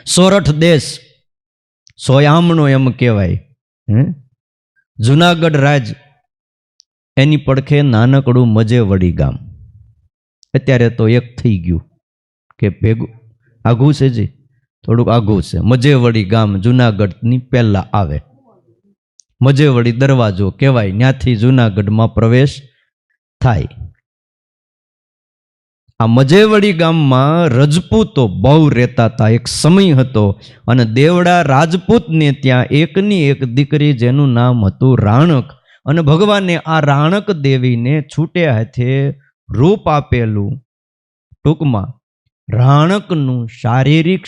સોરઠ દેશ સોયામનો એમ કહેવાય. જુનાગઢ રાજ એની પડખે નાનકડું મજેવડી ગામ. અત્યારે તો એક થઈ ગયું કે ભેગું આઘું છે જી, થોડુંક આઘું છે. મજેવડી ગામ જુનાગઢની પહેલા આવે. મજેવડી દરવાજો કહેવાય, ત્યાંથી જુનાગઢમાં પ્રવેશ થાય. આ મજેવડી ગામમાં રજપૂતો બહુ રહેતા હતા. એક સમય હતો અને દેવડા રાજપૂતને ત્યાં એકની એક દીકરી જેનું નામ હતું રાણક. અને ભગવાને આ રાણક દેવીને છૂટે હાથે રૂપ આપેલું. ટૂંકમાં રાણકનું શારીરિક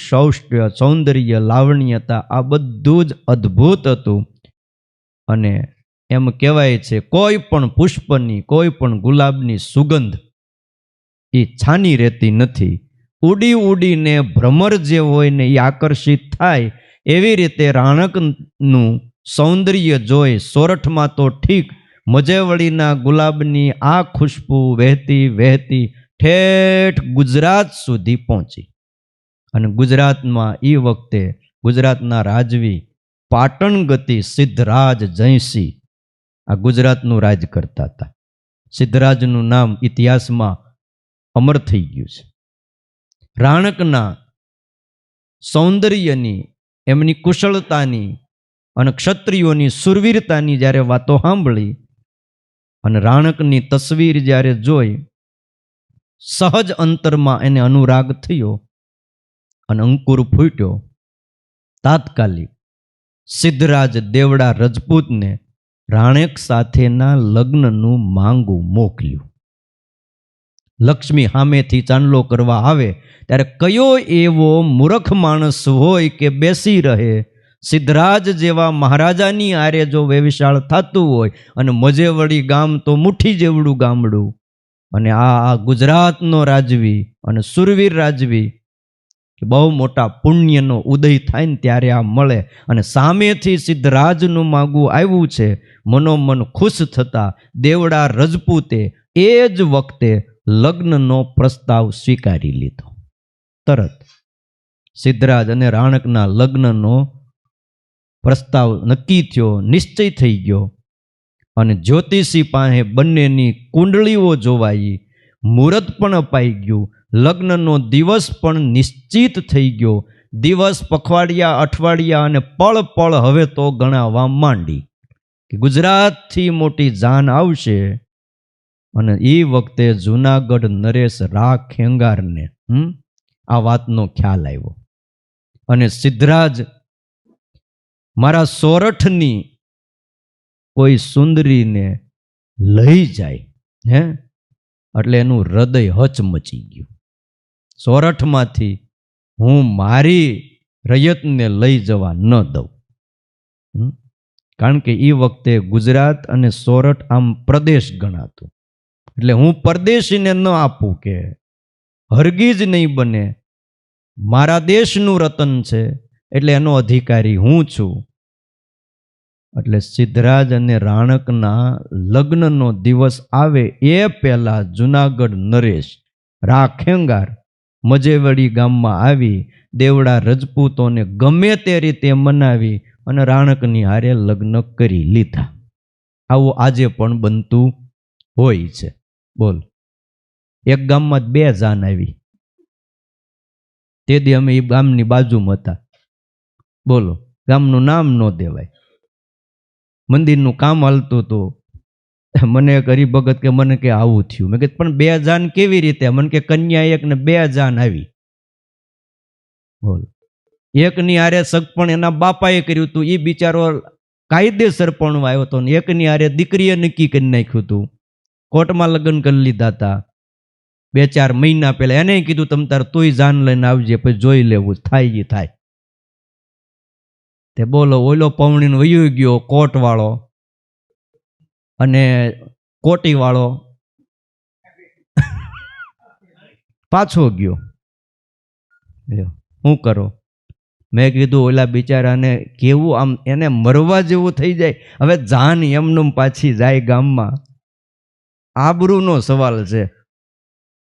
સૌંદર્ય, લાવણ્યતા આ બધું જ અદ્ભુત હતું. અને એમ કહેવાય છે કોઈ પણ પુષ્પની, કોઈ પણ ગુલાબની સુગંધ એ છાની રહેતી નથી. ઉડી ઉડીને ભ્રમર જે હોય ને એ આકર્ષિત થાય. એવી રીતે રાણકનું સૌંદર્ય જોઈ સોરઠમાં તો ઠીક, મજેવડીના ગુલાબની આ ખુશ્બુ વહેતી વહેતી ઠેઠ ગુજરાત સુધી પહોંચી. અને ગુજરાતમાં એ વખતે ગુજરાતના રાજવી પાટણ ગતિ સિદ્ધરાજ જયસિંહ આ ગુજરાતનું રાજ કરતા હતા. સિદ્ધરાજનું નામ ઇતિહાસમાં અમર થઈ ગયું છે. રાણકના સૌંદર્યની, એમની કુશળતાની અને ક્ષત્રિયોની સુરવીરતાની જ્યારે વાતો સાંભળી અને રાણકની તસવીર જ્યારે જોઈ, સહજ અંતરમાં એને અનુરાગ થયો અને અંકુર ફૂટ્યો. તાત્કાલિક સિદ્ધરાજ દેવડા રજપૂતને રાણક સાથેના લગ્નનું માંગું મોકલ્યું. લક્ષ્મી સામેથી ચાંદલો કરવા આવે ત્યારે કયો એવો મૂર્ખ માણસ હોય કે બેસી રહે. સિદ્ધરાજ જેવા મહારાજાની આરે જો વેવિશાળ થતું હોય, અને મજેવડી ગામ તો મુઠ્ઠી જેવડું ગામડું, અને આ ગુજરાતનો રાજવી અને સુરવીર રાજવી, બહુ મોટા પુણ્યનો ઉદય થાય ને ત્યારે આ મળે. અને સામેથી સિદ્ધરાજનું માગું આવ્યું છે. મનોમન ખુશ થતા દેવડા રજપૂતે એ જ વખતે લગ્નનો પ્રસ્તાવ સ્વીકારી લીધો. તરત સિદ્ધરાજ અને રાણકના લગ્નનો પ્રસ્તાવ નક્કી થયો, નિશ્ચય થઈ ગયો. અને જ્યોતિષી પાસે બંનેની કુંડળીઓ જોવાઈ, મુહૂર્ત પણ અપાઈ ગયું, લગ્નનો દિવસ પણ નિશ્ચિત થઈ ગયો. દિવસ, પખવાડિયા, અઠવાડિયા અને પળ પળ હવે તો ગણાવવા માંડી કે ગુજરાતથી મોટી જાન આવશે. અને એ વખતે જુનાગઢ નરેશ રા ખેંગારને આ વાતનો ખ્યાલ આવ્યો. અને સિદ્ધરાજ મારા સોરઠની કોઈ સુંદરીને લઈ જાય એટલે એનું હૃદય હચમચી ગયું. સોરઠમાંથી હું મારી રયતને લઈ જવા ન દઉં. કારણ કે એ વખતે ગુજરાત અને સોરઠ આમ પ્રદેશ ગણાતું. એટલે હું પરદેશીને ન આપું કે હરગીજ નહીં બને. મારા દેશનું રતન છે એટલે એનો અધિકારી હું છું. એટલે સિદ્ધરાજ અને રાણકના લગ્નનો દિવસ આવે એ પહેલા જુનાગઢ નરેશ રા ખેંગાર મજેવડી ગામમાં આવી દેવડા રજપૂતોને ગમે તે રીતે મનાવી અને રાણકની હારે લગ્ન કરી લીધા. આવું આજે પણ બનતું હોય છે. બોલ, એક ગામમાં 2 જાન આવી. તે દી અમે એ ગામની બાજુમાં હતા. બોલો, ગામનું નામ ન દેવાય. મંદિરનું કામ હાલતું હતું. મને એક હરિભગત કે મને કે આવું થયું. મેં કીધું પણ 2 જાન કેવી રીતે? મને કે કન્યા એક ને 2 જાન આવી. બોલ, એકની હારે સગપણ એના બાપાએ કર્યું હતું, એ બિચારો કાયદેસર પણ આવ્યો હતો. એકની હારે દીકરીએ નક્કી કરી નાખ્યું હતું, કોર્ટમાં લગ્ન કરી લીધા હતા 2-4 મહિના પહેલા. એને કીધું તમ તાર તોય જાન લઈને આવજે, પછી જોઈ લેવું, થાય એ થાય. તે બોલો, ઓલો પવણીને વયો ગયો કોટ વાળો અને કોટી વાળો પાછો ગયો. શું કરો? મેં કીધું ઓલા બિચારાને કેવું આમ એને મરવા જેવું થઈ જાય. હવે જાન એમનું પાછી જાય ગામમાં, આબરૂનો સવાલ છે.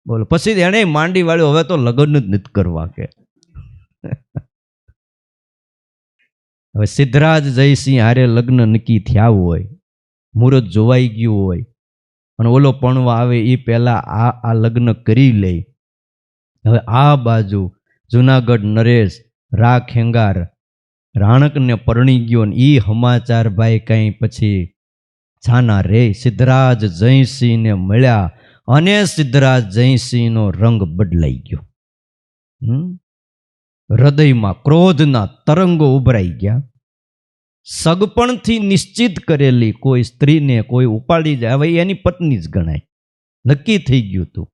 બોલો, પછી એને માંડી વાળ્યો હવે તો લગ્ન જ નથી કરવા કે હવે સિદ્ધરાજ જયસિંહ હારે લગ્ન નક્કી થયા હોય, મુહૂર્ત જોવાઈ ગયું હોય, અને ઓલો પણવા આવે એ પહેલા આ લગ્ન કરી લે. હવે આ બાજુ જુનાગઢ નરેશ રા ખેંગાર રાણકને પરણી ગયો ને એ સમાચાર ભાઈ કઈ પછી છાના રે સિદ્ધરાજ જયસિંહને મળ્યા અને સિદ્ધરાજ જયસિંહનો રંગ બદલાઈ ગયો. હૃદયમાં ક્રોધના તરંગો ઉભરાઈ ગયા. સગપણથી નિશ્ચિત કરેલી કોઈ સ્ત્રીને કોઈ ઉપાડી જાય, હવે એની પત્ની જ ગણાય, નક્કી થઈ ગયું હતું.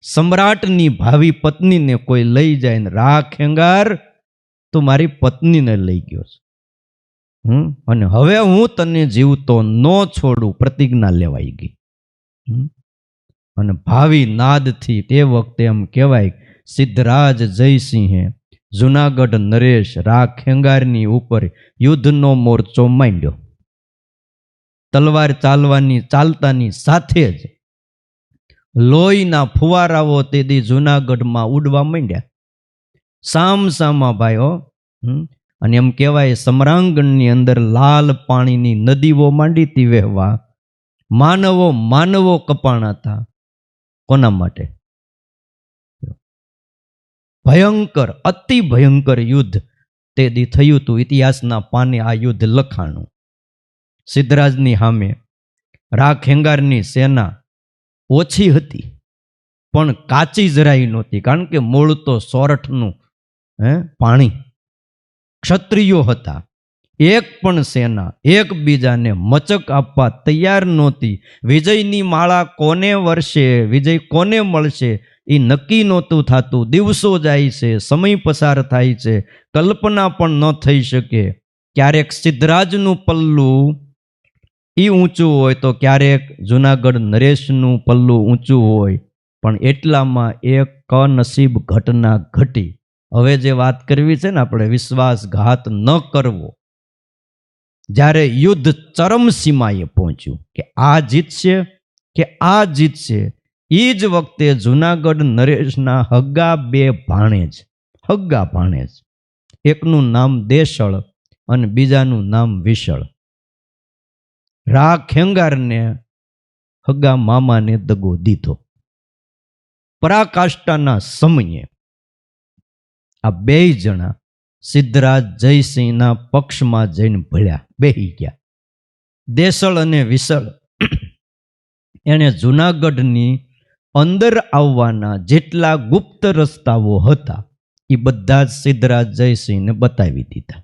સમ્રાટની ભાવિ પત્નીને કોઈ લઈ જાય ને રા ખેંગાર તો મારી પત્નીને લઈ ગયો છે, અને હવે હું તને જીવતો ન છોડું, પ્રતિજ્ઞા લેવાઈ ગઈ. અને ભાવિ નાદથી તે વખતે એમ કહેવાય સિદ્ધરાજ જયસિંહે જુનાગઢ નરેશ રા ખેંગારની ઉપર યુદ્ધનો મોરચો માંડ્યો. તલવાર ચાલતાની સાથે જ લોહીના ફુવારાઓ તેથી જુનાગઢમાં ઉડવા માંડ્યા સામસામા ભાઈઓ. અને એમ કહેવાય સમરાંગણની અંદર લાલ પાણીની નદીઓ માંડીતી વહેવા, માનવો કપાણા હતા. કોના માટે? ભયંકર, અતિ ભયંકર યુદ્ધ તે દી થયું હતું. ઇતિહાસના પાને આ યુદ્ધ લખાણું. સિદ્ધરાજની સામે રા ખેંગારની સેના ઓછી હતી, પણ કાચી જરાય નહોતી, કારણ કે મૂળ તો સોરઠનું પાણી. ક્ષત્રિયો હતા, એક પણ સેના એકબીજાને મચક આપવા તૈયાર નહોતી. વિજયની માળા કોને વર્ષે, વિજય કોને મળશે એ નક્કી નહોતું થતું. દિવસો જાય છે, સમય પસાર થાય છે, કલ્પના પણ ન થઈ શકે. ક્યારેક સિદ્ધરાજનું પલ્લું એ ઊંચું હોય તો ક્યારેક જુનાગઢ નરેશનું પલ્લું ઊંચું હોય. પણ એટલામાં એક કનસીબ ઘટના ઘટી. હવે જે વાત કરવી છે ને આપણે, વિશ્વાસઘાત ન કરવો. જ્યારે યુદ્ધ ચરમસીમાએ પહોંચ્યું કે આ જીતશે કે આ જીતશે, એ જ વખતે જુનાગઢ નરેશના હગ્ગા બે ભાણેજ, એકનું નામ દેશળ અને બીજાનું નામ વિશળ, રા ખેંગારને હગ્ગા મામાને દગો દીધો. પરાકાષ્ઠાના સમયે આ બે જણા સિદ્ધરાજ જયસિંહના પક્ષમાં જઈને ભળ્યા, બેહી ગયા. દેશળ અને વિશળ એણે જુનાગઢની અંદર આવવાના જેટલા ગુપ્ત રસ્તાઓ હતા એ બધા જ સિદ્ધરાજ જયસિંહને બતાવી દીધા.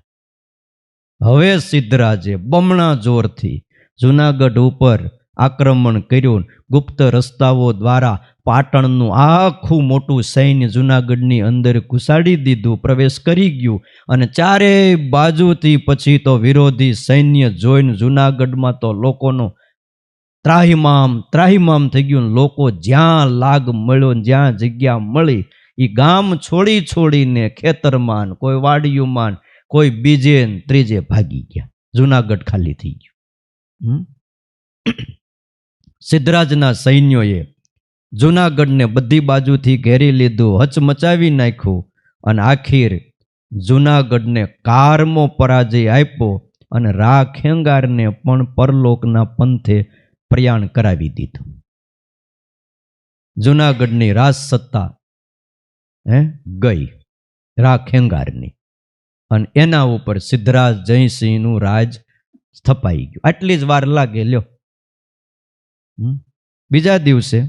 હવે સિદ્ધરાજે બમણા જોરથી જુનાગઢ ઉપર આક્રમણ કર્યું. ગુપ્ત રસ્તાઓ દ્વારા પાટણનું આખું મોટું સૈન્ય જુનાગઢની અંદર ઘુસાડી દીધું, પ્રવેશ કરી ગયું. અને ચારેય બાજુથી પછી તો વિરોધી સૈન્ય જોઈને જુનાગઢમાં તો લોકોનો ત્રાહિમામ થઈ ગયું. લોકો જ્યાં લાગ મળ્યો, જ્યાં જગ્યા મળી, એ ગામ છોડીને ખેતરમાં, કોઈ વાડીઓમાં, કોઈ બીજે ત્રીજે ભાગી ગયા. જુનાગઢ ખાલી થઈ ગયું. સિદ્ધરાજના સૈન્યોએ જુનાગઢને બધી બાજુથી ઘેરી લીધું, હચમચાવી નાખ્યું, અને આખીર જુનાગઢને કારમો પરાજય આપ્યો અને રા ખેંગારને પણ પરલોકના પંથે પ્રયાણ કરાવી દીધું. જુનાગઢની રાજ સત્તા ગઈ રા ખેંગારની, અને એના ઉપર સિદ્ધરાજ જયસિંહનું રાજ સ્થપાઈ ગયું. આટલી જ વાર લાગે લ્યો. બીજા દિવસે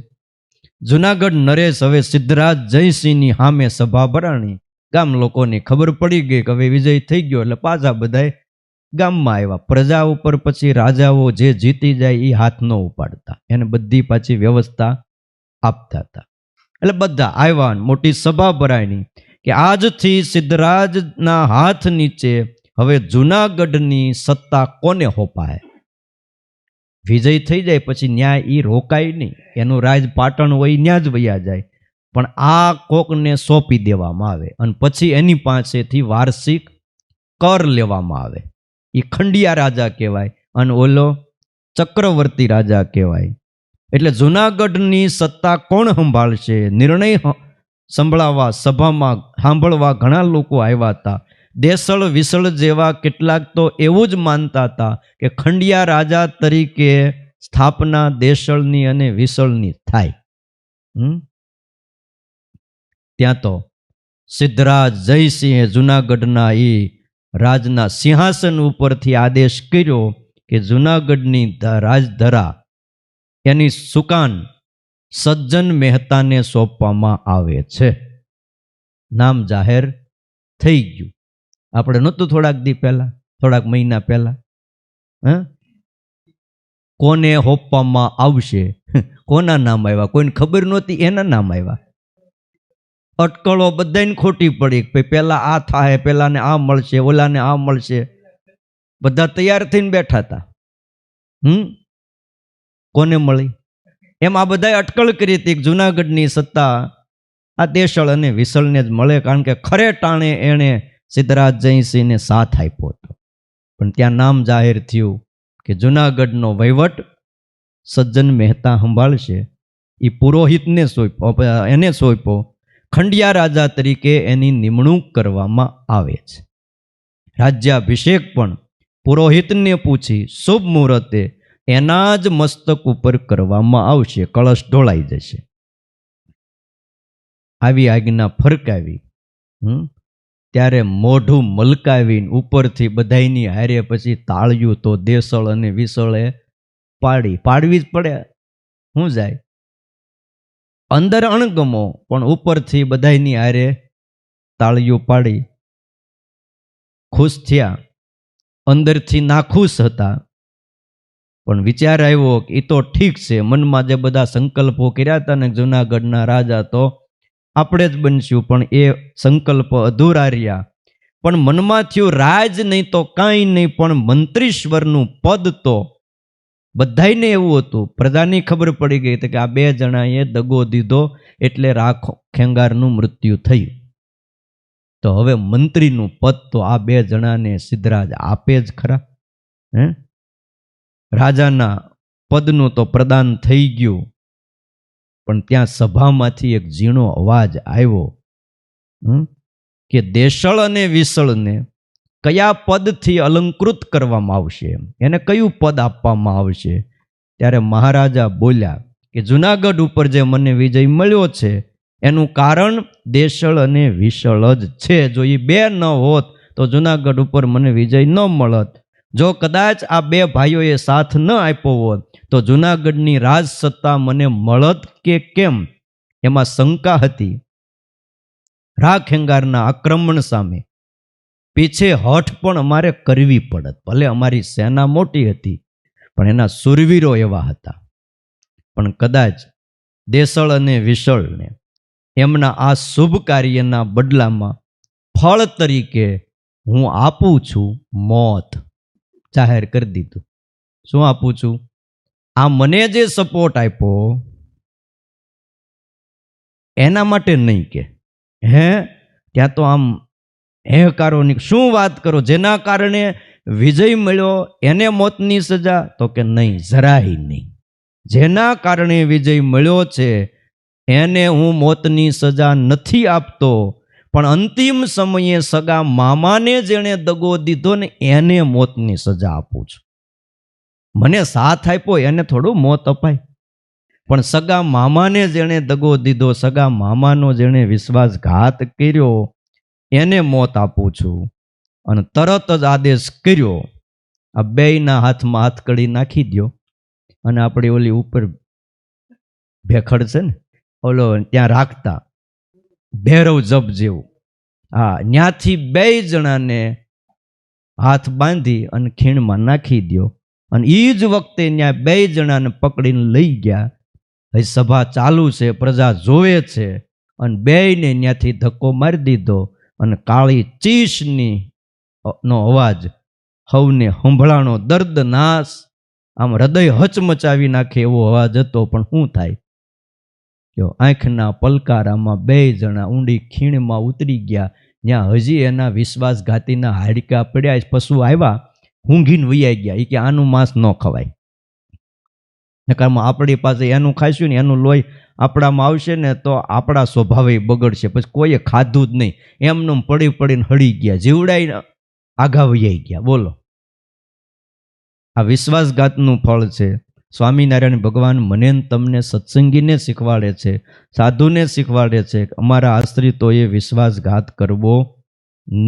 જુનાગઢ નરેશ હવે સિદ્ધરાજ જયસિંહની સામે સભા ભરાણી. ગામ લોકોની ખબર પડી ગઈ કે હવે વિજય થઈ ગયો, એટલે પાછા બધાય ગામમાં આવ્યા. પ્રજા ઉપર પછી રાજાઓ જે જીતી જાય એ હાથ ન ઉપાડતા, એને બધી પાછી વ્યવસ્થા આપતા હતા. એટલે બધા આવ્યા, મોટી સભા ભરાણી કે આજથી સિદ્ધરાજના હાથ નીચે હવે જુનાગઢની સત્તા કોને હોપાય. વિજય થઈ જાય પછી ન્યાય એ રોકાય નહીં, એનું રાજ પાટણ હોય ન્યા જ વયા જાય, પણ આ કોકને સોંપી દેવામાં આવે અને પછી એની પાસેથી વાર્ષિક કર લેવામાં આવે. એ ખંડિયા રાજા કહેવાય અને ઓલો ચક્રવર્તી રાજા કહેવાય. એટલે જુનાગઢની સત્તા કોણ સંભાળશે? નિર્ણય સંભળાવવા સભામાં સાંભળવા ઘણા લોકો આવ્યા હતા. દેસળ વિસળ જેવા કેટલાક તો એવું જ માનતા હતા કે ખંડિયા રાજા તરીકે સ્થાપના દેસળની અને વિસળની થાય. ત્યાં તો સિદ્ધરાજ જયસિંહે જુનાગઢના એ રાજના સિંહાસન ઉપરથી આદેશ કર્યો કે જુનાગઢની રાજધરા એની સુકાન સજ્જન મહેતાને સોંપવામાં આવે છે. નામ જાહેર થઈ ગયું. આપણે નહોતું થોડાક દી પહેલા, થોડાક મહિના પહેલા, કોને હોપવામાં આવશે, કોના નામ આવ્યા, કોઈને ખબર નહોતી, એના નામ આવ્યા. અટકળો બધાને ખોટી પડી, પેલા આ થાય, પેલાને આ મળશે, ઓલાને આ મળશે, બધા તૈયાર થઈને બેઠા હતા. કોને મળી? એમ આ બધાએ અટકળ કરી હતી. જુનાગઢની સત્તા આ દેસળ અને વિસળને જ મળે, કારણ કે ખરે ટાણે એણે સિદ્ધરાજ જયસિંહને સાથ આપ્યો હતો. પણ ત્યાં નામ જાહેર થયું કે જુનાગઢનો વહીવટ સજ્જન મહેતા સંભાળશે. એ પુરોહિતને સોંપ્યો, એને સોંપ્યો. ખંડિયા રાજા તરીકે એની નિમણૂક કરવામાં આવે છે. રાજ્યાભિષેક પણ પુરોહિતને પૂછી શુભ મુહૂર્તે એના જ મસ્તક ઉપર કરવામાં આવશે. કળશ ઢોળાઈ જશે. આવી આજ્ઞા ફરકાવી. ત્યારે મોઢું મલકાવીને ઉપરથી બધાયની હારે પછી તાળ્યું તો દેસળ અને વિસળે પાડવી જ પડે. શું જાય અંદર અણગમો, પણ ઉપરથી બધાયની હારે તાળીઓ પાડી ખુશ થયા. અંદરથી નાખુશ હતા, પણ વિચાર આવ્યો કે એ તો ઠીક છે. મનમાં જે બધા સંકલ્પો કર્યા હતા ને જુનાગઢના રાજા તો આપણે જ બનશું, પણ એ સંકલ્પ અધૂરા રહ્યા. પણ મનમાં થયું રાજ નહીં તો કાંઈ નહીં, પણ મંત્રીશ્વરનું પદ તો બધાયને એવું હતું. પ્રજાની ખબર પડી ગઈ કે આ બે જણાએ દગો દીધો એટલે રાખ ખેંગારનું મૃત્યુ થયું. તો હવે મંત્રીનું પદ તો આ બે જણાને સિદ્ધરાજ આપે જ ખરા. રાજાના પદનું તો પ્રદાન થઈ ગયું. પણ ત્યાં સભામાંથી એક ઝીણો અવાજ આવ્યો કે દેસળ અને વિસળને કયા પદથી અલંકૃત કરવામાં આવશે, એને કયું પદ આપવામાં આવશે. ત્યારે મહારાજા બોલ્યા કે જુનાગઢ ઉપર જે મને વિજય મળ્યો છે એનું કારણ દેસળ અને વિસળ જ છે. જો એ બે ન હોત તો જુનાગઢ ઉપર મને વિજય ન મળત. જો કદાચ આ બે ભાઈઓએ સાથ ન આપ્યો હોત તો જુનાગઢની રાજ સત્તા મને મળત કે કેમ, એમાં શંકા હતી. રાખેંગારના આક્રમણ સામે પીછે હઠ પણ અમારે કરવી પડત. ભલે અમારી સેના મોટી હતી, પણ એના સુરવીરો એવા હતા. પણ કદાચ દેસળ અને વિસળને એમના આ શુભ કાર્યના બદલામાં ફળ તરીકે હું આપું છું મોત. જાહેર કરી દીધું. શું આપું છું? આ મને જે સપોર્ટ આપ્યો એના માટે નહીં કે ત્યાં તો આમ હેકારોની શું વાત કરો, જેના કારણે વિજય મળ્યો એને મોતની સજા? તો કે નહીં, જરાય નહીં. જેના કારણે વિજય મળ્યો છે એને હું મોતની સજા નથી આપતો, પણ અંતિમ સમયે સગા મામાને જેણે દગો દીધો ને એને મોતની સજા આપું છું. મને સાથ આપ્યો એને થોડું મોત અપાય, પણ સગા મામાને જેણે દગો દીધો, સગા મામાનો જેણે વિશ્વાસઘાત કર્યો એને મોત આપું છું. અને તરત જ આદેશ કર્યો, આ બેયના હાથમાં હાથકડી નાખી દો. અને આપણી ઓલી ઉપર ભેખડ છે ને, ઓલો ત્યાં રાખતા ભૈરવ જપ જેવું, ત્યાંથી બે જણાને હાથ બાંધી અને ખીણમાં નાખી દો. અને એ જ વખતે ત્યાં બે જણાને પકડીને લઈ ગયા. હવે સભા ચાલુ છે, પ્રજા જોવે છે, અને બેયને ત્યાંથી ધક્કો મારી દીધો. અને કાળી ચીસની નો અવાજ હવને સંભળાણો. દર્દનાશ, આમ હૃદય હચમચાવી નાખે એવો અવાજ હતો. પણ શું થાય? આંખના પલકારામાં બે જણા ઊંડી ખીણમાં ઉતરી ગયા. ત્યાં હજી એના વિશ્વાસઘાતીના હાડકા પડ્યા. પશુ આવ્યા, ઊંઘીને વૈયા ગયા. એ કે આનું માંસ ન ખવાય, નકારમાં આપણી પાસે એનું ખાઈશું ને એનું લોહી આપણામાં આવશે ને તો આપણા સ્વભાવે બગડશે. પછી કોઈએ ખાધું જ નહીં, એમનું પડી પડીને હળી ગયા, જીવડાઈને આઘા વૈયાઈ ગયા. બોલો, આ વિશ્વાસઘાતનું ફળ છે. સ્વામિનારાયણ ભગવાન મને ને તમને સત્સંગીને શીખવાડે છે, સાધુને શીખવાડે છે કે અમારા આશ્રિતોએ વિશ્વાસઘાત કરવો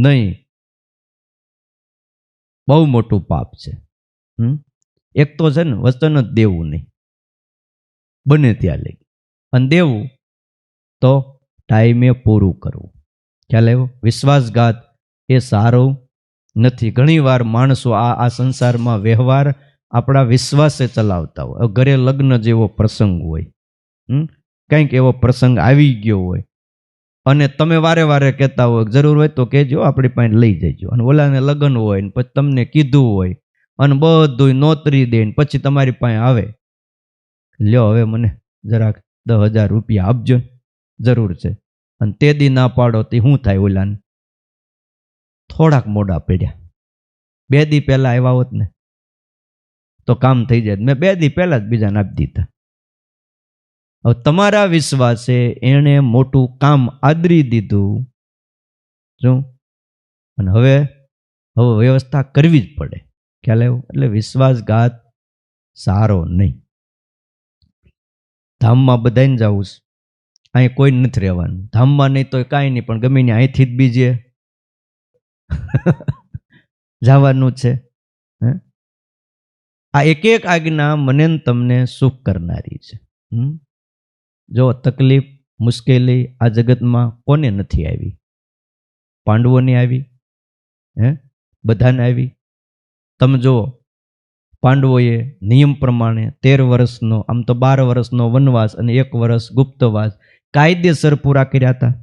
નહીં. બહુ મોટું પાપ છે. એક તો છે ને વચન જ દેવું નહીં, બને ત્યાં લઈ, અને દેવું તો ટાઈમે પૂરું કરવું. ખ્યાલ આવ્યો? વિશ્વાસઘાત એ સારો નથી. ઘણીવાર માણસો આ સંસારમાં વ્યવહાર આપણા વિશ્વાસે ચલાવતા હોય. ઘરે લગ્ન જેવો પ્રસંગ હોય, કંઈક એવો પ્રસંગ આવી ગયો હોય, અને તમે વારે વારે કહેતા હોય જરૂર હોય તો કહેજો, આપણી પાસે લઈ જજો. અને ઓલાને લગ્ન હોય ને પછી તમને કીધું હોય અને બધું નોતરી દે ને પછી તમારી પાસે આવે, લ્યો હવે મને જરાક 10,000 રૂપિયા આપજો, જરૂર છે. અને તે દી ના પાડો તે શું થાય? ઓલાને થોડાક મોડા પડ્યા. 2 દી પહેલા આવ્યા હોત ને તો કામ થઈ જાય. મેં 2 દી પહેલા જ બીજાને આપી દીધા. હવે તમારા વિશ્વાસે એણે મોટું કામ આદરી દીધું, શું? અને હવે વ્યવસ્થા કરવી જ પડે. ખ્યાલ આવ્યો? એટલે વિશ્વાસઘાત સારો નહીં. ધામમાં બધાને જવું છે, અહીં કોઈ નથી રહેવાનું. ધામમાં નહીં તો કાંઈ નહીં, પણ ગમે ને અહીંથી જ બીજે જવાનું છે. આ એક એક આજ્ઞા મને તમને સુખ કરનારી છે. જો તકલીફ મુશ્કેલી આ જગતમાં કોને નથી આવી? પાંડવોને આવી, બધાને આવી. તમે જુઓ, પાંડવોએ નિયમ પ્રમાણે 13 વર્ષનો, આમ તો 12 વર્ષનો વનવાસ અને 1 વર્ષ ગુપ્તવાસ કાયદેસર પૂરા કર્યા હતા.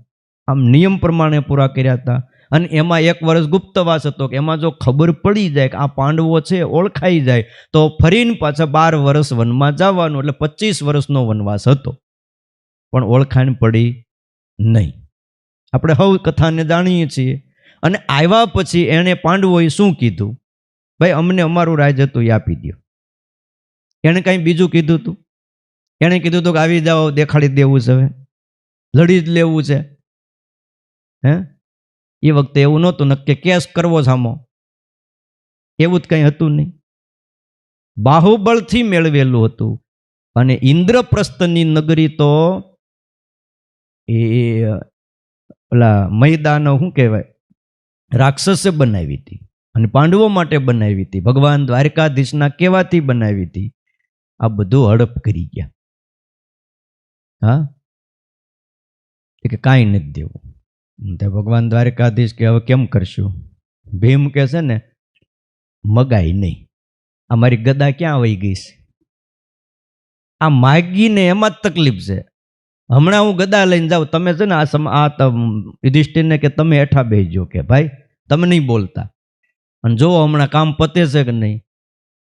આમ નિયમ પ્રમાણે પૂરા કર્યા હતા. અને એમાં 1 વર્ષ ગુપ્તવાસ હતો કે એમાં જો ખબર પડી જાય કે આ પાંડવો છે, ઓળખાઈ જાય તો ફરીને પાછા 12 વર્ષ વનમાં જવાનું, એટલે 25 વર્ષનો વનવાસ હતો. પણ ઓળખાણ પડી નહીં. આપણે હવ કથાને જાણીએ છીએ. અને આવ્યા પછી એણે પાંડવોએ શું કીધું? ભાઈ અમને અમારું રાજ હતું એ આપી દો. એણે કાંઈ બીજું કીધું હતું? એણે કીધું હતું કે આવી જાઓ, દેખાડી દેવું છે, હવે લડી જ લેવું છે. એ વખતે એવું નહોતું, નક્કી કેસ કરવો સામો, એવું જ કંઈ હતું નહીં. બાહુબળથી મેળવેલું હતું. અને ઇન્દ્રપ્રસ્થની નગરી તો એ ઓલા મૈદાનો શું કહેવાય, રાક્ષસે બનાવી હતી અને પાંડવો માટે બનાવી હતી. ભગવાન દ્વારકાધીશના કહેવાથી બનાવી હતી. આ બધું હડપ કરી ગયા. હા, કે કાંઈ નથી દેવું. ભગવાન દ્વારકાધીશ કે હવે કેમ કરશું? ભીમ કે છે ને, મગાઈ નહીં, અમારી ગદા ક્યાં વહી ગઈ છે? આ માગીને એમાં જ તકલીફ છે. હમણાં હું ગદા લઈને જાઉં, તમે છે ને આ યુધિષ્ઠિરને કે તમે હેઠા બેસજો, કે ભાઈ તમે નહીં બોલતા, અને જોવો હમણાં કામ પતે છે કે નહીં.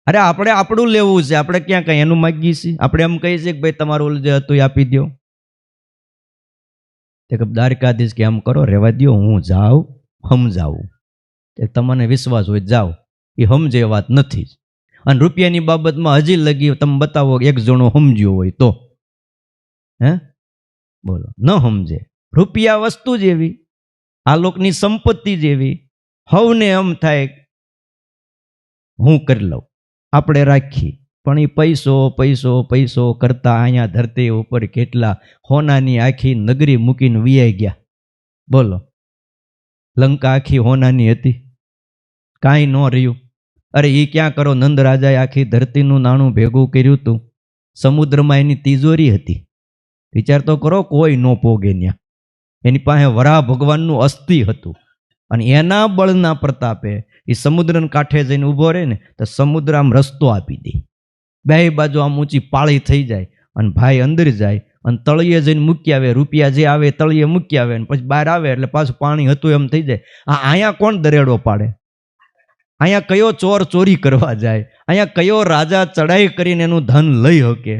અરે આપણે આપણું લેવું છે, આપણે ક્યાં કઈ એનું માગીએ છીએ? આપણે એમ કહીએ છીએ કે ભાઈ તમારું જે હતું એ આપી દો. દ્વારકાધીશ કે એમ કરો, રહેવા દો, હું જાઉં સમજાવું. તમને વિશ્વાસ હોય જાઓ, એ સમજે વાત નથી. અને રૂપિયાની બાબતમાં હજી લગી તમે બતાવો 1 જણો સમજ્યો હોય તો, બોલો, ન સમજે. રૂપિયા વસ્તુ જેવી, આ લોકની સંપત્તિ જેવી. હવને એમ થાય હું કરી લઉં, આપણે રાખી, પણ એ પૈસો પૈસો પૈસો કરતા અહીંયા ધરતી ઉપર કેટલા હોનાની આખી નગરી મૂકીને વિયાઈ ગયા. બોલો, લંકા આખી હોનાની હતી, કાંઈ ન રહ્યું. અરે એ ક્યાં કરો, નંદ રાજાએ આખી ધરતીનું નાણું ભેગું કર્યું હતું, સમુદ્રમાં એની તિજોરી હતી. વિચાર તો કરો, કોઈ ન પોગે ત્યાં. એની પાસે વરાહ ભગવાનનું અસ્થિ હતું, અને એના બળના પ્રતાપે એ સમુદ્રના કાંઠે જઈને ઊભો રહે ને તો સમુદ્ર આમ રસ્તો આપી દે. 2 બાજુ આમ ઊંચી પાળી થઈ જાય, અને ભાઈ અંદર જાય અને તળિયે જઈને મૂકી આવે. રૂપિયા જે આવે તળિયે મૂકી આવે, અને પછી બહાર આવે એટલે પાછું પાણી હતું એમ થઈ જાય. અહીંયા કોણ દરેડો પાડે? અહીંયા કયો ચોર ચોરી કરવા જાય? અહીંયા કયો રાજા ચડાઈ કરીને એનું ધન લઈ શકે?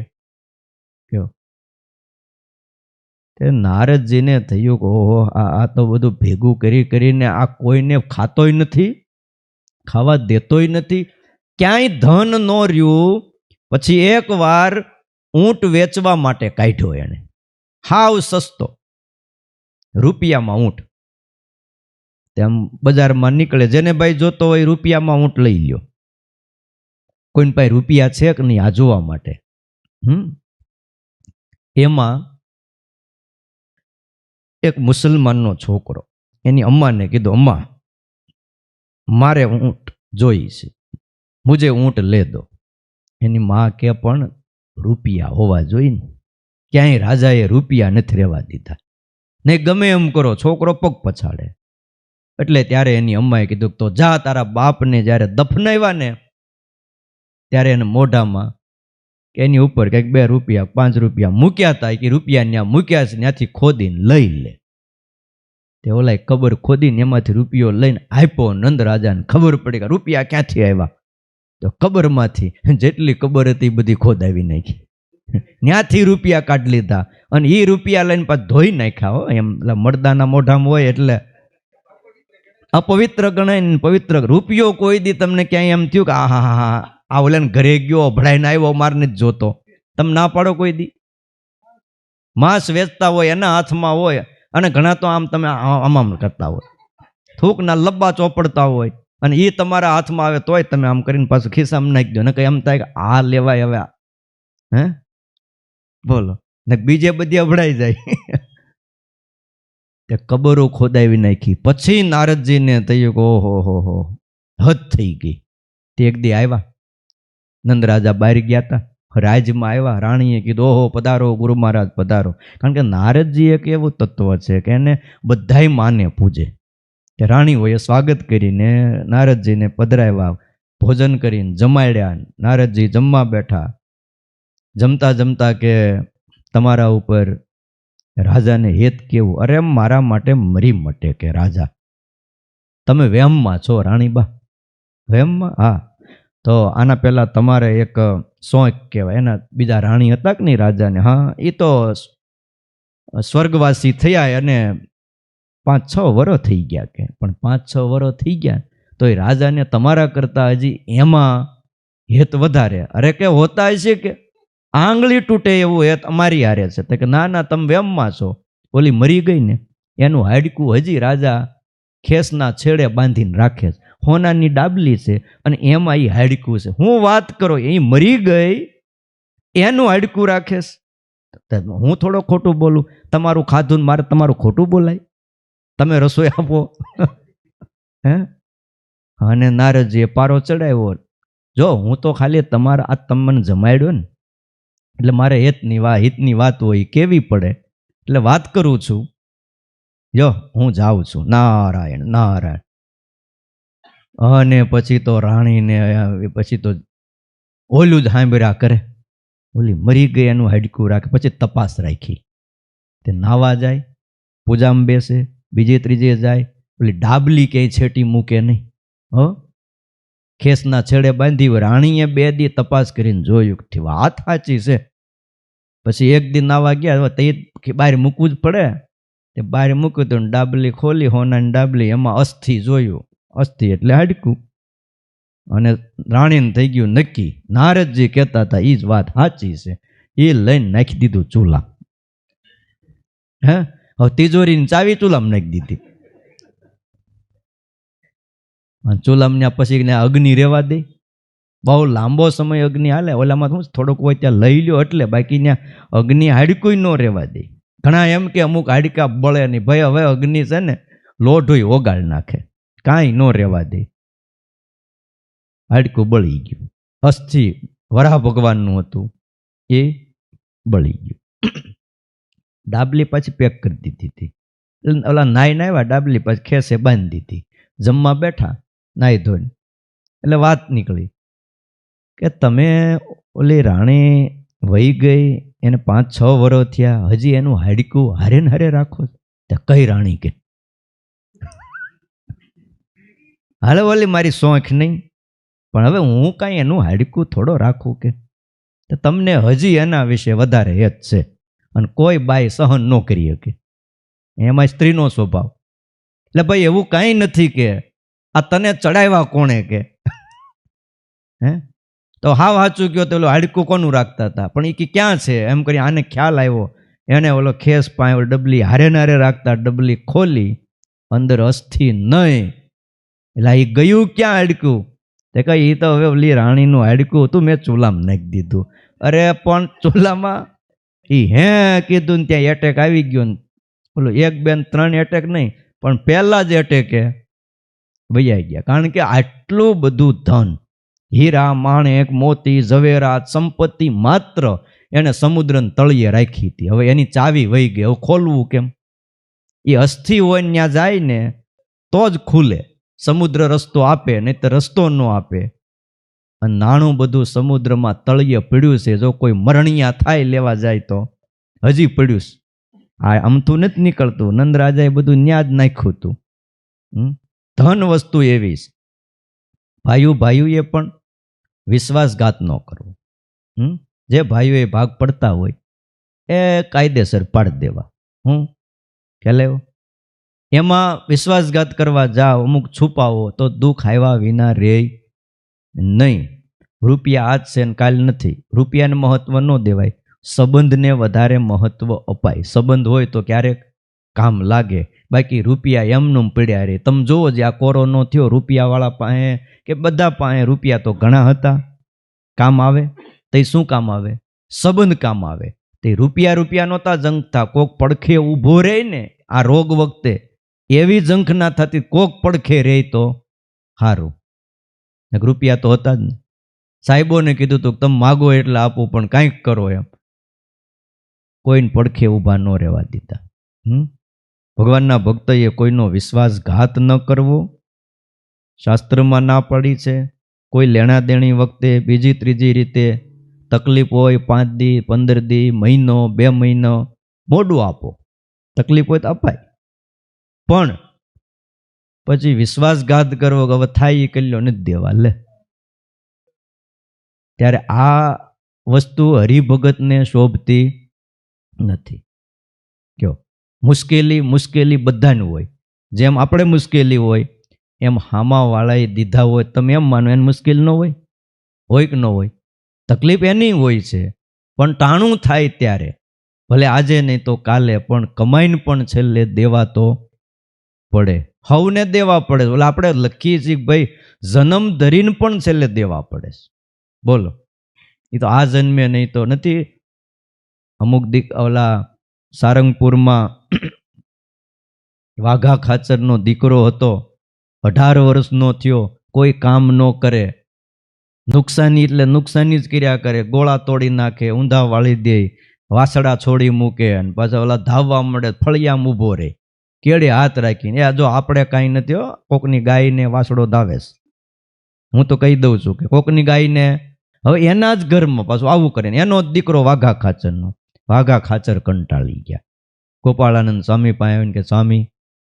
નારદજીને થયું કે ઓહો, આ તો બધું ભેગું કરીને આ કોઈને ખાતોય નથી, ખાવા દેતોય નથી, ક્યાંય ધન ન રહ્યું. પછી એકવાર ઊંટ વેચવા માટે કાઢ્યો એણે, હાવ સસ્તો, રૂપિયામાં ઊંટ. તેમ બજારમાં નીકળે, જેને ભાઈ જોતો હોય રૂપિયામાં ઊંટ લઈ લ્યો. કોઈને પાસે રૂપિયા છે કે નહીં આ જોવા માટે. એમાં એક મુસલમાનનો છોકરો એની અમ્માને કીધું, અમ્મા મારે ઊંટ જોઈ છે, મુજે ઊંટ લે દો. એની માં કે પણ રૂપિયા હોવા જોઈએ ને, ક્યાંય રાજાએ રૂપિયા નથી રહેવા દીધા, ને ગમે એમ કરો છોકરો પગ પછાડે. એટલે ત્યારે એની અમ્માએ કીધું, તો જા તારા બાપને જ્યારે દફનાવ્યા ને ત્યારે એને મોઢામાં કે એની ઉપર કંઈક 2 રૂપિયા 5 રૂપિયા મૂક્યા હતા, કે રૂપિયા ત્યાં મૂક્યા છે, ત્યાંથી ખોદીને લઈ લે. તે ઓલા કબર ખોદીને એમાંથી રૂપિયો લઈને આપ્યો નંદ રાજાને. ખબર પડી કે રૂપિયા ક્યાંથી આવ્યા, તો કબરમાંથી જેટલી કબર હતી એ બધી ખોદાવી નાખી, ત્યાંથી રૂપિયા કાઢી લીધા, અને એ રૂપિયા લઈને પાછા ધોઈ નાખ્યા. હો એમ મરદાના મોઢામાં હોય એટલે અપવિત્ર ગણાય ને પવિત્ર. રૂપિયો કોઈ દી તમને ક્યાંય એમ થયું કે આ હા હા આ ઓલાને ઘરે ગયો ભળાઈને આવ્યો મારને જ જોતો, તમે ના પાડો કોઈ દી? માંસ વેચતા હોય એના હાથમાં હોય, અને ઘણા તો આમ તમે આમ કરતા હોય, થૂકના લબ્બા ચોપડતા હોય, અને એ તમારા હાથમાં આવે તોય તમે આમ કરીને પાછું ખિસ્સામાં નાખી દો ને, કઈ એમ થાય કે આ લેવાય હવે. હે બોલો, ને બીજે બધી અભડાઈ જાય. તે કબરો ખોદાવી નાખી. પછી નારદજીને થયું કે ઓહો હો હદ થઈ ગઈ. તે એક દી આવ્યા, નંદ રાજા બહાર ગયા હતા, રાજમાં આવ્યા, રાણીએ કીધું ઓહો પધારો ગુરુ મહારાજ પધારો. કારણ કે નારદજી એક એવું તત્વ છે કે એને બધાય માને પૂજે. કે રાણીઓએ સ્વાગત કરીને નારદજીને પધરાવ્યા, ભોજન કરીને જમાડ્યા. નારદજી જમવા બેઠા, જમતા જમતા કે તમારા ઉપર રાજાને હેત કેવું? અરે મારા માટે મરી મટે કે રાજા, તમે વેમમાં છો રાણીબા. વેમમાં? હા. તો આના પહેલા તમારે એક સોંક કહેવાય, એના બીજા રાણી હતા કે નહીં રાજાને, હા એ તો સ્વર્ગવાસી થયા અને 5-6 વર્ષ થઈ ગયા. કે પણ 5-6 વર્ષ થઈ ગયા તો એ રાજાને તમારા કરતા હજી એમાં હેત વધારે. અરે કે હોતા હશે કે આંગળી તૂટે એવું હેત અમારી હારે છે. તો કે ના ના તમે વેમમાં છો, ઓલી મરી ગઈ ને એનું હાડકું હજી રાજા ખેસના છેડે બાંધીને રાખે છે, હોનાની ડાબલી છે અને એમાં એ હાડકું છે. હું વાત કરો, એ મરી ગઈ એનું હાડકું રાખે છે. હું થોડો ખોટું બોલું? તમારું ખાધું મારે તમારું ખોટું બોલાય? તમે રસોઈ આપો. હે? અને નારદજીએ પારો ચડાવ્યો, જો હું તો ખાલી તમારા આ તમને જમાડ્યો ને એટલે મારે હિતની વાત હોય કેવી પડે એટલે વાત કરું છું. જો હું જાઉં છું. નારાયણ નારાયણ. અને પછી તો રાણીને પછી તો ઓલું જ સાંભળ્યા કરે, ઓલી મરી ગઈ એનું હાડકું રાખે. પછી તપાસ રાખી, તે નાવા જાય, પૂજામાં બેસે, બીજે ત્રીજે જાય, ઓલી ડાબલી ક્યાંય છેટી મૂકે નહીં. ખેસના છેડે બાંધી હોય. રાણીએ 2 દી તપાસ કરીને જોયું કે વાત સાચી છે. પછી એક દી નાવા ગયા, તે બહાર મૂકવું જ પડે. તે બહાર મૂક્યું તો ડાબલી ખોલી, હોનાની ડાબલી, એમાં અસ્થિ જોયું. અસ્થિ એટલે હાડકું. અને રાણીને થઈ ગયું નક્કી, નારદજી કહેતા હતા એ જ વાત સાચી છે. એ લઈને નાખી દીધું ચૂલા. હે હવે તિજોરીની ચાવી ચૂલામાં નાખી દીધી. ચૂલામાં પછી અગ્નિ રહેવા દે? બહુ લાંબો સમય અગ્નિ હાલે. ઓલામાં શું થોડોક હોય ત્યાં લઈ લ્યો એટલે, બાકી ત્યાં અગ્નિ હાડકું ન રહેવા દે. ઘણા એમ કે અમુક હાડકા બળે નહીં. ભાઈ હવે અગ્નિ છે ને લોઢું ઓગાળ નાખે, કાંઈ ન રહેવા દે. હાડકું બળી ગયું. અસ્થિ વરાહ ભગવાનનું હતું એ બળી ગયું. ડાબલી પાછી પેક કરી દીધી હતી. ઓલા નાઈ નાવ્યા, ડાબલી પાછી ખેસે બાંધી દીધી. જમવા બેઠા નાઈ ધોઈને, એટલે વાત નીકળી કે તમે ઓલી રાણી વહી ગઈ, એને 5-6 વર્ષ થયા, હજી એનું હાડકું હારે ને હારે રાખો? તે કઈ રાણી કે હાલે ઓલી મારી શોખ નહીં, પણ હવે હું કાંઈ એનું હાડકું થોડો રાખું કે? તમને હજી એના વિશે વધારે હેત છે, અને કોઈ બાઈ સહન ન કરી શકે. એમાં સ્ત્રીનો સ્વભાવ. એટલે ભાઈ એવું કાંઈ નથી કે આ તને ચડાવ્યા કોણે કે, હે તો હાવ સાચું કહો તો ઓલું હાડકું કોનું રાખતા હતા, પણ એ કે ક્યાં છે એમ કરી આને ખ્યાલ આવ્યો, એને ઓલો ખેસ પાયો ડબલી હારે નારે રાખતા, ડબલી ખોલી અંદર અસ્થિ નહીં, એટલે એ ગયું ક્યાં હાડકું? તે કહે એ તો હવે ઓલી રાણીનું હાડકું હતું, મેં ચૂલામાં નાખી દીધું. અરે પણ ચૂલામાં એ હે કીધું ને ત્યાં એટેક આવી ગયો ને ઓલું 1 2 3 એટેક નહીં, પણ પહેલા જ એટેકે વૈયા ગયા. કારણ કે આટલું બધું ધન, હીરા માણેક મોતી ઝવેરાત સંપત્તિ માત્ર એને સમુદ્રને તળિયે રાખી હતી. હવે એની ચાવી વહી ગઈ, હવે ખોલવું કેમ? એ અસ્થિ હોય ને ત્યાં જાય ને તો જ ખુલે. સમુદ્ર રસ્તો આપે, નહીં તો રસ્તો ન આપે. અને નાણું બધું સમુદ્રમાં તળિયે પડ્યું છે. જો કોઈ મરણિયા થાય લેવા જાય તો હજી પડ્યું છે. આ અમથું નથી નીકળતું. નંદરાજાએ બધું ન્યા જ નાખ્યું હતું. ધન વસ્તુ એવી છે. ભાઈઓએ પણ વિશ્વાસઘાત ન કરવો. જે ભાઈઓએ ભાગ પડતા હોય એ કાયદેસર પાડી દેવા. ખ્યાલ આવ્યો? એમાં વિશ્વાસઘાત કરવા જાઓ, અમુક છુપાવો તો દુઃખ આવ્યા વિના રે નહીં. રૂપિયા આજ છે ને કાલ નથી. રૂપિયાને મહત્વ ન દેવાય, સંબંધને વધારે મહત્વ અપાય. સંબંધ હોય તો ક્યારેક કામ લાગે, બાકી રૂપિયા એમનું પડ્યા રે. તમે જુઓ જે આ કોરોનો થયો, રૂપિયાવાળા પાસે કે બધા પાસે રૂપિયા તો ઘણા હતા, કામ આવે તો શું કામ આવે? સંબંધ કામ આવે. તે રૂપિયા નહોતા જંખતા. કોક પડખે ઊભો રહે ને આ રોગ વખતે, એવી જંખ ના થતી. કોક પડખે રહે તો સારું. રૂપિયા તો હતા જ ને. સાહેબોને કીધું હતું તમે માગો એટલે આપો, પણ કાંઈક કરો એમ. કોઈને પડખે ઊભા ન રહેવા દીધા. ભગવાનના ભક્તોએ કોઈનો વિશ્વાસઘાત ન કરવો શાસ્ત્રમાં ના પડી છે. કોઈ લેણા દેણી વખતે બીજી ત્રીજી રીતે તકલીફ હોય, 5 દી 15 દી મહિનો 2 મહિનો મોડું આપો. તકલીફ હોય તો અપાય, પણ પછી વિશ્વાસઘાત કરવો કે હવે થાય એ કલ્યો નથી દેવા લે. ત્યારે આ વસ્તુ હરિભગતને શોભતી નથી. કયો મુશ્કેલી બધાને હોય. જેમ આપણે મુશ્કેલી હોય એમ હામાવાળાએ દીધા હોય. તમે એમ માનો એને મુશ્કેલ ન હોય? હોય કે ન હોય? તકલીફ એની હોય છે, પણ ટાણું થાય ત્યારે ભલે આજે નહીં તો કાલે, પણ કમાઈને પણ છેલ્લે દેવા તો પડે. હવને દેવા પડે. ઓલા આપણે લખીએ છીએ ભાઈ જન્મ ધરીને પણ છેલ્લે દેવા પડે. બોલો, એ તો આ જન્મે નહીં તો નથી. અમુક ઓલા સારંગપુરમાં વાઘા ખાચરનો દીકરો હતો, 18 વર્ષનો થયો, કોઈ કામ ન કરે, નુકસાની એટલે નુકસાની જ કર્યા કરે. ગોળા તોડી નાખે, ઊંધા વાળી દે, વાસડા છોડી મૂકે, અને પાછા ઓલા ધાવવા મળે, ફળિયામાં ઊભો રહે કેળે હાથ રાખીને. એ જો આપણે કાંઈ નથી હો, કોકની ગાયને વાસડો ધાવેશ. હું તો કહી દઉં છું કે કોકની ગાયને, હવે એના જ ઘરમાં પાછું આવું કરે. એનો જ દીકરો વાઘા ખાચરનો. વાઘા ખાચર કંટાળી ગયા. ગોપાળાનંદ સ્વામી પાસે આવીને કે સ્વામી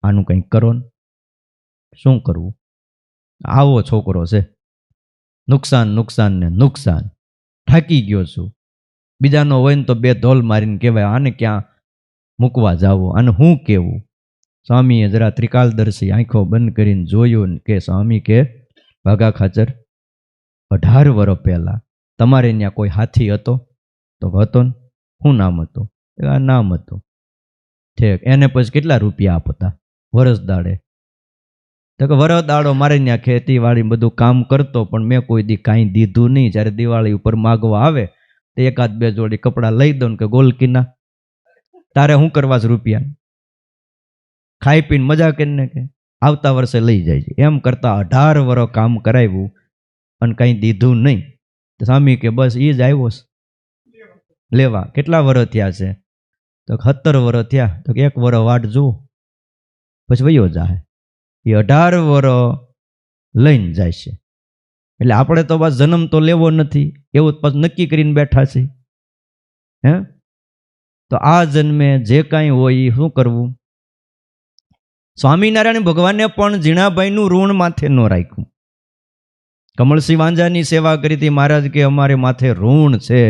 આનું કંઈક કરો ને. શું કરવું? આવો છોકરો છે, નુકસાન ને નુકસાન, થાકી ગયો છું. બીજાનો હોય ને તો 2 ધોલ મારીને કહેવાય આને ક્યાં મૂકવા જાવો, આને શું કહેવું? સ્વામીએ જરા ત્રિકાલદર્શી આંખો બંધ કરીને જોયું કે સ્વામી કે વાઘા ખાચર 18 વર્ષ પહેલા તમારે ત્યાં કોઈ હાથી હતો? તો હતો ને. શું નામ હતું? આ નામ હતું. ઠીક, એને પછી કેટલા રૂપિયા આપતા વરસ દાડે? તો કે વરસ દાડો મારે ત્યાં ખેતીવાડી બધું કામ કરતો, પણ મેં કોઈ દી કાંઈ દીધું નહીં. જ્યારે દિવાળી ઉપર માગવા આવે તો 1-2 જોડી કપડાં લઈ દઉં કે ગોલકીના, તારે શું કરવા છે રૂપિયા? ખાઈ પીને મજા કરીને કે આવતા વર્ષે લઈ જાય છે. એમ કરતા 18 વર્ષ કામ કરાવ્યું અને કંઈ દીધું નહીં. તો સ્વામી કે બસ એ જ આવ્યો લેવા. કેટલા વર્ષ થયા છે? તો 17 વર્ષ થયા. તો 1 વર્ષ વાટ જુઓ પછી વયો જાય. એ 18 વર્ષ લઈને જાય છે. એટલે આપણે તો બસ જન્મ તો લેવો નથી એવું પછી નક્કી કરીને બેઠા છે. હે તો આ જન્મે જે કાંઈ હોય એ શું કરવું? સ્વામિનારાયણ ભગવાને પણ ઝીણાભાઈનું ઋણ માથે ન રાખ્યું. કમળસિંહ વાંઝાની સેવા કરી હતી. મહારાજ કે અમારે માથે ઋણ છે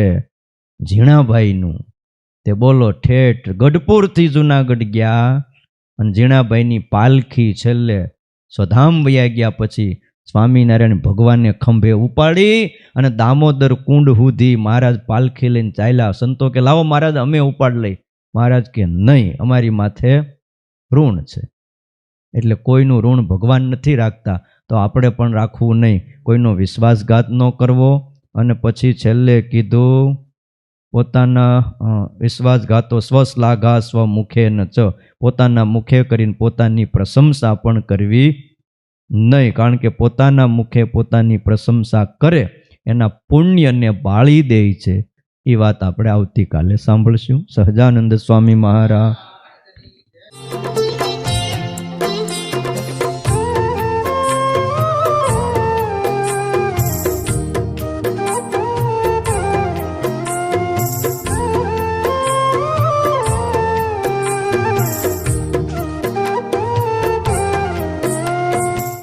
ઝીણાભાઈનું. તે બોલો ઠેઠ ગઢપુરથી જુનાગઢ ગયા અને ઝીણાભાઈની પાલખી છેલ્લે સ્વધામ વયા ગયા પછી સ્વામિનારાયણ ભગવાનને ખંભે ઉપાડી અને દામોદર કુંડ સુધી મહારાજ પાલખી લઈને ચાલ્યા. સંતો કે લાવો મહારાજ અમે ઉપાડ લઈ. મહારાજ કે નહીં, અમારી માથે ઋણ છે, એટલે કોઈનું ઋણ ભગવાન નથી રાખતા, તો આપણે પણ રાખવું નહીં. કોઈનો વિશ્વાસઘાત ન કરવો. અને પછી છેલ્લે કીધું પોતાના વિશ્વાસઘાતો સ્વશ્લાઘા સ્વમુખે ન ચ, પોતાના મુખે કરીને પોતાની પ્રશંસા પણ કરવી નહીં, કારણ કે પોતાના મુખે પોતાની પ્રશંસા કરે એના પુણ્યને બાળી દે છે. એ વાત આપણે આવતીકાલે સાંભળશું. સહજાનંદ સ્વામી મહારાજ.